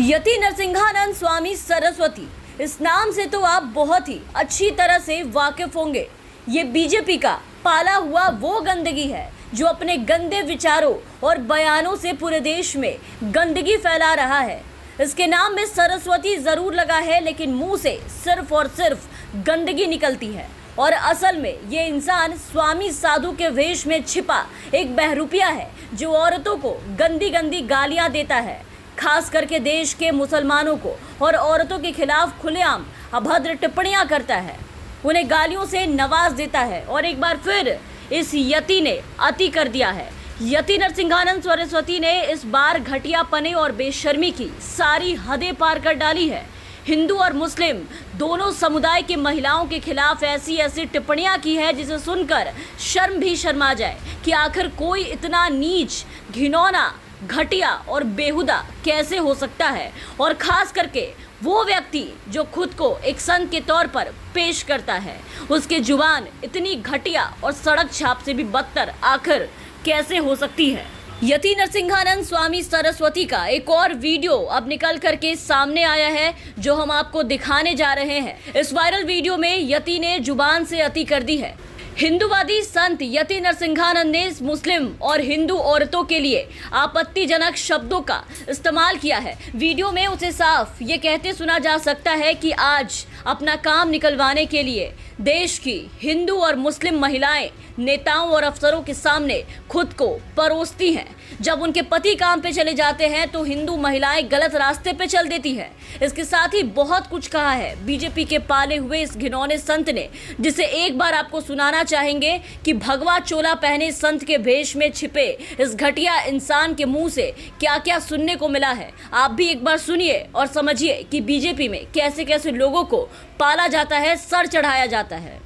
यति नरसिंहानंद स्वामी सरस्वती, इस नाम से तो आप बहुत ही अच्छी तरह से वाकिफ होंगे। ये बीजेपी का पाला हुआ वो गंदगी है जो अपने गंदे विचारों और बयानों से पूरे देश में गंदगी फैला रहा है। इसके नाम में सरस्वती जरूर लगा है, लेकिन मुंह से सिर्फ और सिर्फ गंदगी निकलती है। और असल में ये इंसान स्वामी साधु के वेश में छिपा एक बहरूपिया है जो औरतों को गंदी गंदी गालियां देता है, खास करके देश के मुसलमानों को, और औरतों के खिलाफ खुलेआम अभद्र टिप्पणियां करता है, उन्हें गालियों से नवाज देता है। और एक बार फिर इस यति ने अति कर दिया है। यति नरसिंहानंद सरस्वती ने इस बार घटियापने और बेशर्मी की सारी हदें पार कर डाली है। हिंदू और मुस्लिम दोनों समुदाय की महिलाओं के खिलाफ ऐसी ऐसी टिप्पणियां की है जिसे सुनकर शर्म भी शर्मा जाए कि आखिर कोई इतना नीच, घिनौना, घटिया और बेहुदा कैसे हो सकता है। और खास करके वो व्यक्ति जो खुद को एक संत के तौर पर पेश करता है, उसकी जुबान इतनी घटिया और सड़क छाप से भी बदतर आखिर कैसे हो सकती है। यति नरसिंहानंद स्वामी सरस्वती का एक और वीडियो अब निकल करके सामने आया है जो हम आपको दिखाने जा रहे हैं। इस वायरल वीडियो में यति ने जुबान से अति कर दी है। हिंदूवादी संत यति नरसिंहानंद ने मुस्लिम और हिंदू औरतों के लिए आपत्तिजनक शब्दों का इस्तेमाल किया है। वीडियो में उसे साफ ये कहते सुना जा सकता है कि आज अपना काम निकलवाने के लिए देश की हिंदू और मुस्लिम महिलाएं नेताओं और अफसरों के सामने खुद को परोसती हैं। जब उनके पति काम पे चले जाते हैं तो हिंदू महिलाएं गलत रास्ते पे चल देती हैं। इसके साथ ही बहुत कुछ कहा है बीजेपी के पाले हुए इस घिनौने संत ने, जिसे एक बार आपको सुनाना चाहेंगे कि भगवा चोला पहने संत के भेष में छिपे इस घटिया इंसान के मुंह से क्या क्या सुनने को मिला है। आप भी एक बार सुनिए और समझिए कि बीजेपी में कैसे कैसे लोगों को पाला जाता है, सर चढ़ाया जाता है।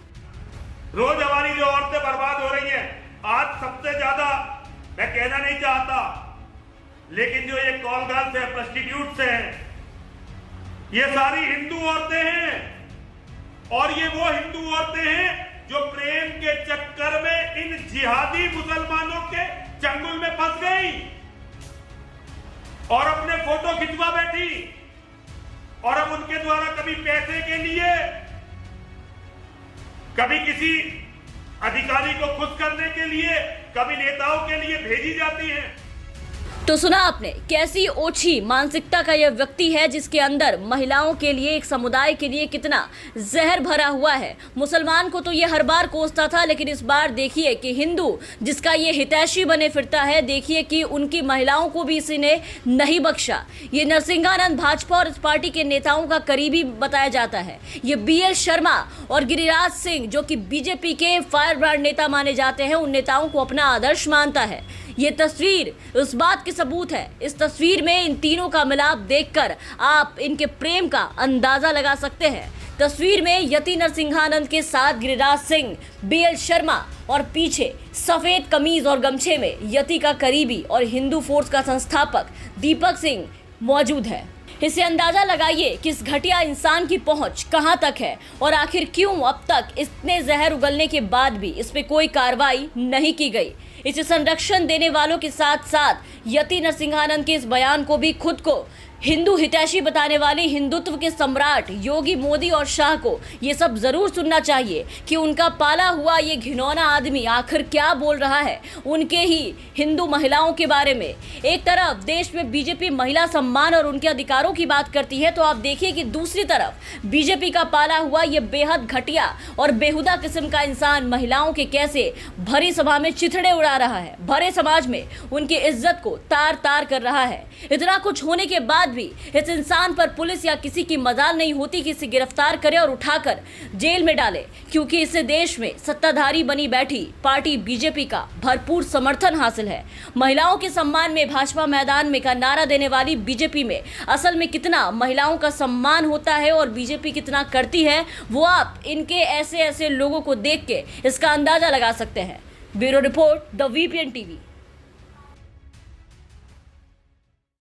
रोज हमारी जो औरतें बर्बाद हो रही हैं, आज सबसे ज्यादा मैं कहना नहीं चाहता, लेकिन जो ये कॉल गर्ल्स है, प्रोस्टिट्यूट्स हैं, ये सारी हिंदू औरतें हैं। और ये वो हिंदू औरतें हैं जो प्रेम के चक्कर में इन जिहादी मुसलमानों के चंगुल में फंस गई और अपने फोटो खिंचवा बैठी। और अब उनके द्वारा कभी पैसे के लिए, कभी किसी अधिकारी को खुश करने के लिए, कभी नेताओं के लिए भेजी जाती हैं। तो सुना आपने, कैसी ओछी मानसिकता का यह व्यक्ति है जिसके अंदर महिलाओं के लिए, एक समुदाय के लिए कितना जहर भरा हुआ है। मुसलमान को तो ये हर बार कोसता था, लेकिन इस बार देखिए कि हिंदू जिसका ये हितैषी बने फिरता है, देखिए कि उनकी महिलाओं को भी इसी ने नहीं बख्शा। ये नरसिंहानंद भाजपा और इस पार्टी के नेताओं का करीबी बताया जाता है। ये BL शर्मा और गिरिराज सिंह जो कि बीजेपी के फायर ब्रांड नेता माने जाते हैं, उन नेताओं को अपना आदर्श मानता है। ये तस्वीर उस बात की सबूत है। इस तस्वीर में इन तीनों का मिलाप देखकर आप इनके प्रेम का अंदाजा लगा सकते हैं। तस्वीर में यति नरसिंहानंद के साथ गिरिराज सिंह, BL शर्मा और पीछे सफेद कमीज और गमछे में यति का करीबी और हिंदू फोर्स का संस्थापक दीपक सिंह मौजूद है। इससे अंदाजा लगाइए कि इस घटिया इंसान की पहुंच कहां तक है और आखिर क्यों अब तक इतने जहर उगलने के बाद भी इस पे कोई कार्रवाई नहीं की गई। इसे संरक्षण देने वालों के साथ साथ यति नरसिंहानंद के इस बयान को भी खुद को हिंदू हितैषी बताने वाले हिंदुत्व के सम्राट योगी मोदी और शाह को ये सब जरूर सुनना चाहिए कि उनका पाला हुआ ये घिनौना आदमी आखिर क्या बोल रहा है उनके ही हिंदू महिलाओं के बारे में। एक तरफ देश में बीजेपी महिला सम्मान और उनके अधिकारों की बात करती है, तो आप देखिए कि दूसरी तरफ बीजेपी का पाला हुआ ये बेहद घटिया और बेहुदा किस्म का इंसान महिलाओं के कैसे भरी सभा में चिथड़े उड़ा रहा है, भरे समाज में उनकी इज्जत को तार तार कर रहा है। इतना कुछ होने के बाद भी इस इंसान पर पुलिस या किसी की मजाल नहीं होती कि इसे गिरफ्तार करे और उठाकर जेल में डाले, क्योंकि इसे देश में सत्ताधारी बनी बैठी पार्टी बीजेपी का भरपूर समर्थन हासिल है। महिलाओं के सम्मान में भाजपा मैदान में का नारा देने वाली बीजेपी में असल में कितना महिलाओं का सम्मान होता है और बीजेपी कितना करती है, वो आप इनके ऐसे ऐसे लोगों को देख के इसका अंदाजा लगा सकते हैं। Bureau report, the VPN TV।